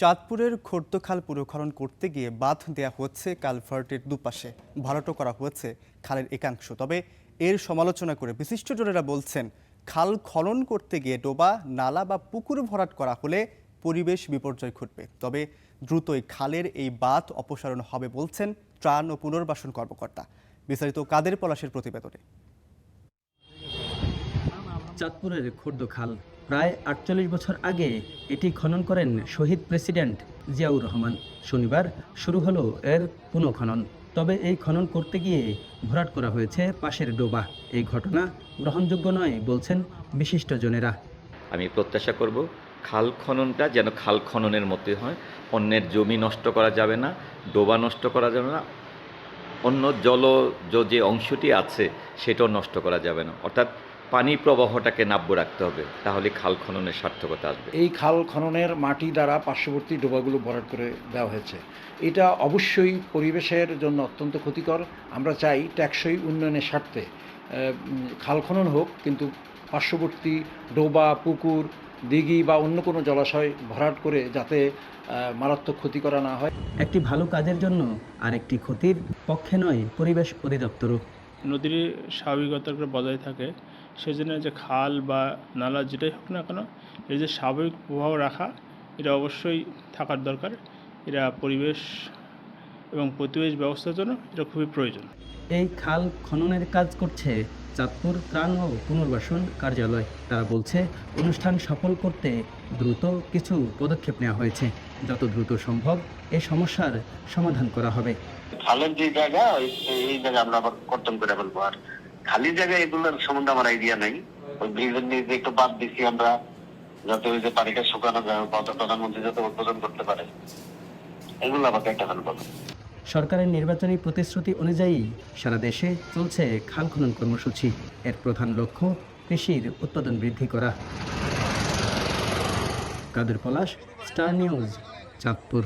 চাঁদপুরের খোর্দখাল পুনর্খনন করতে গিয়ে বাঁধ দেয়া হচ্ছে কালভার্টের দুপাশে, ভরাটও করা হচ্ছে খালের একাংশ। তবে এর সমালোচনা করে বিশিষ্টজনেরা বলছেন, খাল খনন করতে গিয়ে ডোবা, নালা বা পুকুর ভরাট করা হলে পরিবেশ বিপর্যয় ঘটবে। তবে দ্রুতই খালের এই বাঁধ অপসারণ হবে বলছেন ত্রাণ ও পুনর্বাসন কর্মকর্তা। বিস্তারিত কাদের পলাশের প্রতিবেদনে। চাঁদপুরের খোর্দখাল প্রায় ৪৮ বছর আগে এটি খনন করেন শহীদ প্রেসিডেন্ট জিয়াউর রহমান। শনিবার শুরু হলো এর পুনঃখনন। তবে এই খনন করতে গিয়ে ভরাট করা হয়েছে পাশের ডোবা। এই ঘটনা গ্রহণযোগ্য নয় বলছেন বিশিষ্টজনেরা। আমি প্রত্যাশা করব খাল খননটা যেন খাল খননের মতোই হয়। অন্যের জমি নষ্ট করা যাবে না, ডোবা নষ্ট করা যাবে না, অন্য জলজ যে অংশটি আছে সেটাও নষ্ট করা যাবে না। অর্থাৎ পানি প্রবাহটাকে নাব্য রাখতে হবে, তাহলে খাল খননের সার্থকতা আসবে। এই খাল খননের মাটি দ্বারা পার্শ্ববর্তী ডোবাগুলো ভরাট করে দেওয়া হয়েছে। এটা অবশ্যই পরিবেশের জন্য অত্যন্ত ক্ষতিকর। আমরা চাই টেকসই উন্নয়নের স্বার্থে খাল খনন হোক, কিন্তু পার্শ্ববর্তী ডোবা, পুকুর, দিঘি বা অন্য কোনো জলাশয় ভরাট করে যাতে মারাত্মক ক্ষতি করা না হয়। একটি ভালো কাজের জন্য আরেকটি ক্ষতির পক্ষে নয় পরিবেশ অধিদপ্তরও। নদীর স্বাভাবিকতাকে বজায় থাকে, সেজন্য যে খাল বা নালা যেটাই হোক না কেন, এর যে স্বাভাবিক প্রবাহ রাখা এটা অবশ্যই থাকার দরকার। এটা পরিবেশ এবং প্রতিবেশ ব্যবস্থার জন্য এটা খুবই প্রয়োজন। এই খাল খননের কাজ করছে চাঁদপুর ত্রাণ ও পুনর্বাসন কার্যালয়। তারা বলছে, অনুষ্ঠান সফল করতে দ্রুত কিছু পদক্ষেপ নেওয়া হয়েছে। যত দ্রুত সম্ভব এই সমস্যার সমাধান করা হবে। খালের যে জায়গা, এই জায়গা আমরা আবার কর্তন করে ফেলবো। আর খালি জায়গায় এগুলোর সম্বন্ধে আমার আইডিয়া নাই। ওই ব্রিজের নিচে একটু বাদ দিচ্ছি আমরা, যাতে ওই যে পানিটা শুকানো যায়, প্রধানমন্ত্রী যাতে উদ্বোধন করতে পারে, এগুলো আবার একটা ফেলবো। সরকারের নির্বাচনী প্রতিশ্রুতি অনুযায়ী সারা দেশে চলছে খাল খনন কর্মসূচি। এর প্রধান লক্ষ্য কৃষির উৎপাদন বৃদ্ধি করা। কাদের পলাশ, স্টার নিউজ, চাঁদপুর।